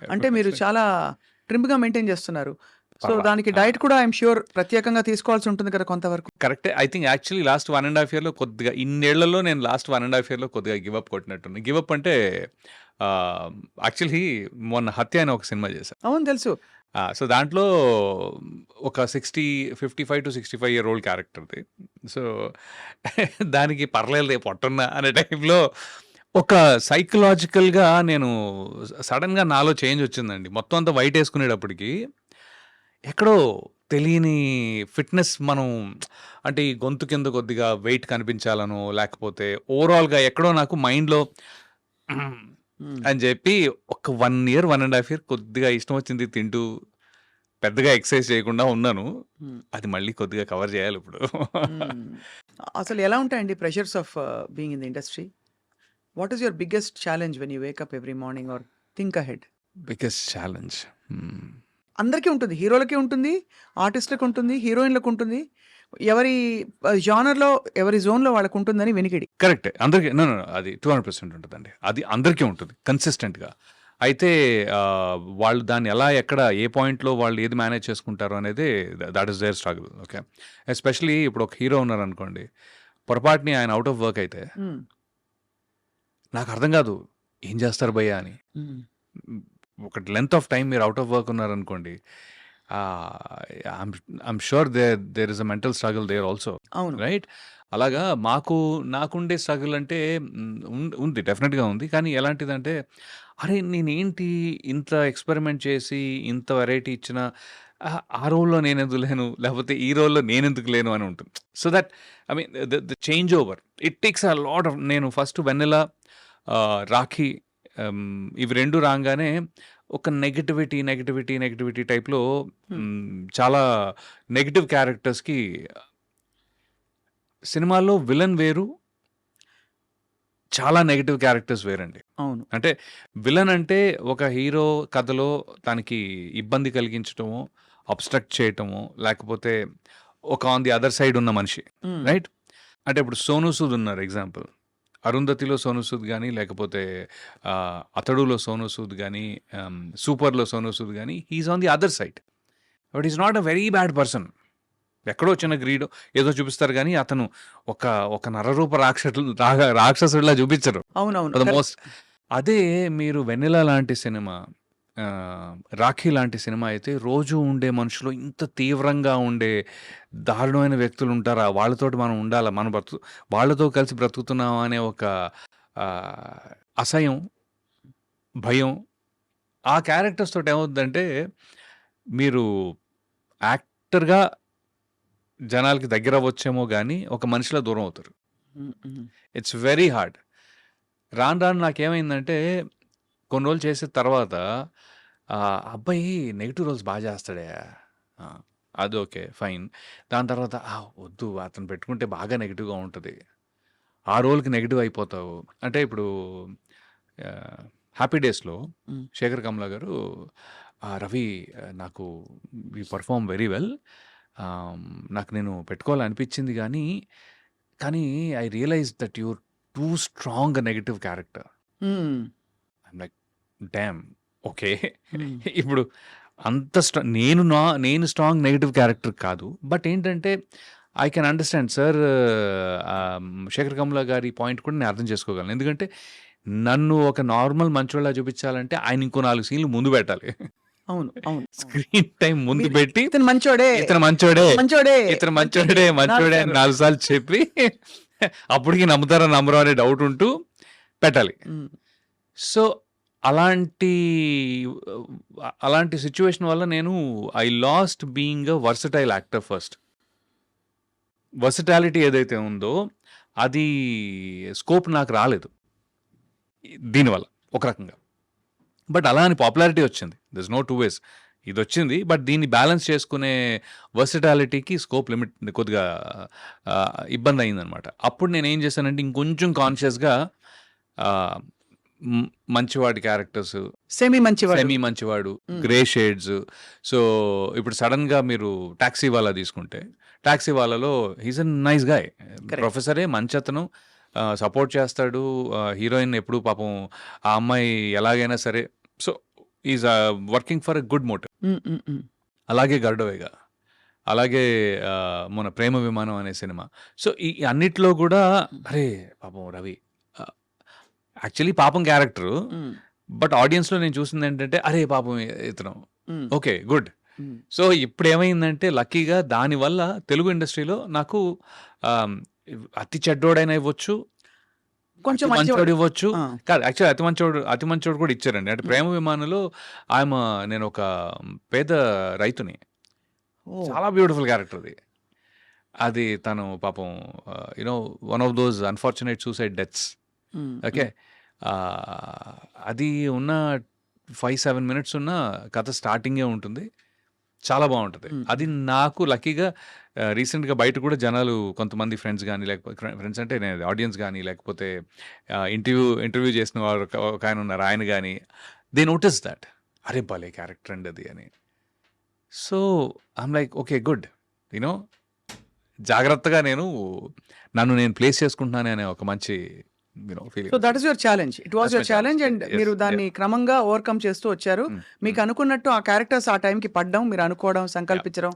అంటే మీరు చాలా ట్రిమ్‌గా మెయింటైన్ చేస్తున్నారు. సో, పర్లా. దానికి డైట్ కూడా ఐ యామ్ ష్యూర్ ప్రత్యేకంగా తీసుకోవాల్సి ఉంటుంది కదా కొంతవరకు. కరెక్టే. ఐ థింక్ యాక్చువల్లీ లాస్ట్ 1 ½ ఇయర్‌లో కొద్దిగా ఇన్నేళ్లలో నేను లాస్ట్ 1 ½ ఇయర్‌లో కొద్దిగా గివ్ అప్ కొట్టినట్టున్నా. గివ్ అప్ అంటే ఆహ్, యాక్చువల్లీ మొన్న 'హత్య' అని ఒక సినిమా చేశా. అవును తెలుసు. సో, దాంట్లో ఒక 55-65 ఇయర్ ఓల్డ్ క్యారెక్టర్‌ది. సో, దానికి పర్లేదులే పొట్టున్నా అనే టైప్‌లో ఒక సైకలాజికల్‌గా నేను సడెన్‌గా నాలో చేంజ్ వచ్చిందండి. మొత్తం అంతా వైట్ ఏసుకునేటప్పటికి ఎక్కడో తెలియని ఫిట్‌నెస్ మనం అంటే ఈ గొంతు కింద కొద్దిగా వెయిట్ కనిపించాలనో, లేకపోతే ఓవరాల్‌గా ఎక్కడో నాకు మైండ్‌లో హ్మ్. అని చెప్పి ఒక 1 ఇయర్, 1 ½ ఇయర్ కొద్దిగా ఇష్టం వచ్చింది తింటూ, పెద్దగా ఎక్సర్సైజ్ చేయకుండా ఉన్నాను. హ్మ్. అది మళ్ళీ కొద్దిగా కవర్ చేయాలిప్పుడు. హ్మ్. అసలు ఎలా ఉంటాయండి pressures of being in the industry? What is your biggest challenge when you wake up every morning or think ahead? Biggest challenge. అందరికీ ఉంటుంది. హీరోలకి ఉంటుంది, ఆర్టిస్ట్‌లకి ఉంటుంది, హీరోయిన్‌లకి ఉంటుంది. ఎవరి జానర్‌లో, ఎవరి జోన్‌లో వాళ్ళకుంటుందని వినికిడి. కరెక్టే. అందరికి నో, నో, నో. అది 200% ఉంటదండి. అది అందరికీ ఉంటుంది కన్సిస్టెంట్‌గా. అయితే వాళ్ళు దాన్ని ఎలా, ఎక్కడ, ఏ పాయింట్‌లో వాళ్ళు ఏది మేనేజ్ చేసుకుంటారు అనేది that is their struggle. Okay. Especially ఇప్పుడు ఒక హీరో ఉన్నారనుకోండి. పొరపాటుని ఆయన ఔట్ ఆఫ్ వర్క్ అయితే హ్మ్. నాకు అర్థం కాదు. ఏం చేస్తారు భయ్యా అని. హ్మ్. ఒక లెంత్ ఆఫ్ టైమ్ మీరు ఔట్ ఆఫ్ వర్క్ ఉన్నారనుకోండి. I'm I'm sure there is a mental struggle there also. అవును. రైట్? అలాగా నాకుండే స్ట్రగుల్ అంటే ఉంది. డెఫినెట్‌గా ఉంది. కానీ ఎలాంటిదంటే, అరే! నేనేంటి ఇంత ఎక్స్‌పెరిమెంట్ చేసి, ఇంత వెరైటీ ఇచ్చినా ఆ రోల్‌లో నేనెందుకు లేను? లేకపోతే ఈ రోల్‌లో నేనెందుకు లేను అని ఉంటుంది. So that I mean the change over. It takes a lot of నేను ఫస్ట్ 'వెన్నెల', 'రాఖీ' ఇవి 2 రాంగానే ఒక నెగటివిటీ టైప్‌లో హ్మ్. చాలా నెగెటివ్ క్యారెక్టర్స్‌కి సినిమాల్లో విలన్ వేరు, చాలా నెగెటివ్ క్యారెక్టర్స్ వేరండి. అవును. అంటే విలన్ అంటే ఒక హీరో కథలో తనకి ఇబ్బంది కలిగించటమో, అబ్‌స్ట్రక్ట్ చేయటమో, లేకపోతే ఒక ఆన్ ది అదర్ సైడ్ ఉన్న మనిషి. హ్మ్. రైట్? అంటే ఇప్పుడు 'సోనూ సూద్' ఉన్నారు ఎగ్జాంపుల్. 'అరుంధతిలో' 'సోనూ సూద్' గాని, లేకపోతే 'అతడులో' 'సోనూ సూద్' గాని, 'సూపర్‌లో' 'సోనూ సూద్' గాని, he is on the other side. But he is not a very bad person. ఎక్కడో చిన్న గ్రీడో ఏదో చూపిస్తారు గానీ, అతను ఒక ఒక నరరూప రాక్షసుడిలా చూపిచ్చరు. అవునవును. For the correct. మోస్ట్ అదే మీరు 'వెన్నెల' లాంటి సినిమా, 'రాఖీ' లాంటి సినిమా అయితే రోజు ఉండే మనుషులు ఇంత తీవ్రంగా ఉండే దారుణమైన వ్యక్తులు ఉంటారా? వాళ్ళతోటి మనం ఉండాలా? మనం వాళ్ళతో కలిసి బ్రతుకుతున్నామా అనే ఒక ఆహ్, అసహ్యం, భయం ఆ క్యారెక్టర్స్ తోటి ఏమవుద్దంటే, మీరు యాక్టర్‌గా జనాలకి దగ్గరవ్వచ్చేమో గానీ, ఒక మనిషిలా దూరం అవుతారు. హ్మ్. హ్మ్. It's very hard. రాను రాను నాకేమైందంటే, కొన్ని రోజులు చేసిన తర్వాత అబ్బాయి నెగెటివ్ రోల్స్ బా చేస్తాడే. ఆ! అది ఓకే. ఫైన్. దాని తర్వాత వద్దు అతను పెట్టుకుంటే బాగా నెగెటివ్‌గా ఉంటది. ఆ రోల్‌కి నెగెటివ్ అయిపోతావు. అంటే ఇప్పుడు 'హ్యాపీ డేస్‌లో' హ్మ్. శేఖర్ కమ్ల గారు రవి నాకు యూ పెర్ఫార్మ్ వెరీ వెల్. నాకు నేను పెట్టుకోవాలనిపించింది గానీ, కానీ I realized that your too strong negative character. Hmm. I'm like damn! Okay. Hmm. ఇప్పుడు అంత నేను స్ట్రాంగ్ నెగెటివ్ క్యారెక్టర్ కాదు. బట్ ఏంటంటే I can understand sir. Shekhar Kamla గారి పాయింట్ కూడా నేను అర్థం చేసుకోగలను. ఎందుకంటే నన్ను ఒక నార్మల్ మంచోడిలా చూపించాలంటే ఆయన ఇంకో 4 సీన్‌లు ముందు పెట్టాలి. అవును. అవును. అవును. స్క్రీన్ టైమ్ ముందు మీరు పెట్టి ఇతను మంచోడే. ఇతను మంచోడే, మంచోడే. ఇతను మంచోడే. మంచోడే, 4 మంచోడే అని సార్లు. 4 సార్లు చెప్పి అప్పటికి నమ్ముతారో నమ్మరో అనే డౌట్ ఉంటూ పెట్టాలి. హ్మ్. సో, అలాంటి అలాంటి సిట్యుయేషన్ వల్ల నేను I last being a versatile actor first. Versatility ఏదైతే ఉందో అది స్కోప్ నాకు రాలేదు. దీనివల్ల ఒక రకంగా. బట్ అలా అని పాపులారిటీ వచ్చింది. There is no two ways. ఇదొచ్చింది. బట్ దీన్ని బ్యాలెన్స్ చేసుకునే వర్సటాలిటీకి స్కోప్ లిమిట్ కొద్దిగా ఇబ్బందయిందనమాట. అప్పుడు నేనేం చేశానంటే ఇంకొంచెం కాన్షియస్‌గా ఆహ్, మంచివాడి క్యారెక్టర్స్, సెమీ మంచివాడు. సెమీ మంచివాడు, హ్మ్. Grey shades. సో, ఇప్పుడు సడెన్‌గా మీరు 'టాక్సీవాలా' తీసుకుంటే, 'టాక్సీవాలాలో' he is a nice guy. Correct. ప్రొఫెసరే మంచతను. సపోర్ట్ చేస్తాడు. హీరోయిన్ ఎప్పుడు పాపం ఆ అమ్మాయి ఎలాగైనా సరే so, is working for a good motive. Hmm. Hmm. హ్మ్. అలాగే 'గరుడవేగ', అలాగే మన 'ప్రేమ విమానం' అనే సినిమా. సో, ఈ అన్నిట్లో గూడా అరే! పాపం రవి యాక్చువల్లీ పాపం క్యారెక్టరు. హ్మ్. బట్ ఆడియన్స్‌లో నేను చూసిందేంటంటే, అరే! పాపం ఇతను హ్మ్. ఓకే. గుడ్. హ్మ్. సో, ఇప్పుడేమైందంటే లక్కీగా దానివల్ల తెలుగు ఇండస్ట్రీలో నాకు ఆహ్, అతి చెడ్డోడైనా ఇవ్వచ్చు, కొంచెం అతి మంచివాడు. మంచోడు ఇవ్వచ్చు. ఆ! కాదు యాక్చువల్లీ అతి మంచోడు కూడా ఇచ్చారండి. అంటే హ్మ్. 'ప్రేమ విమానంలో' నేనొక పేద రైతుని. ఓహ్! చాలా బ్యూటిఫుల్ క్యారెక్టర్ అది. అది తను పాపం you know one of those unfortunate suicide deaths. హ్మ్. ఓకే. హ్మ్. ఆహ్, అది ఉన్న 5, 7 మినిట్స్ ఉన్న కథ స్టార్టింగే ఉంటుంది. చాలా బావుంటది. హ్మ్. అది హ్మ్. నాకు లక్కీగా రీసెంట్‌గా బయట కూడా జనాలు కొంతమంది ఫ్రెండ్స్ గాని, లేకపోతే ఫ్రెండ్స్ అంటే నేను ఆడియన్స్ గాని, లేకపోతే ఇంటర్వ్యూ చేసిన వారు ఒకాయన ఉన్నారు. ఆయన గాని దే నోటీస్ థట్. అరే! భలే క్యారెక్టర్ అండి అది అని. So, I'm like okay. Good. You know జాగ్రత్తగా నన్ను నేను ప్లేస్ చేసుకుంటున్నాను అనే ఒక మంచి సో, ఫీలింగ్ దట్ వచ్చింది. Is your challenge. It was that's my your challenge. Challenge and yes. మీరు దాన్ని యాహ్! క్రమంగా ఓవర్‌కమ్ చేస్తూ వచ్చారు. హ్మ్. మీకు హ్మ్. అనుకున్నట్టు ఆ క్యారెక్టర్స్ ఆ టైంకి పడ్డం, మీరు అనుకోవడం, యాహ్! సంకల్పించడం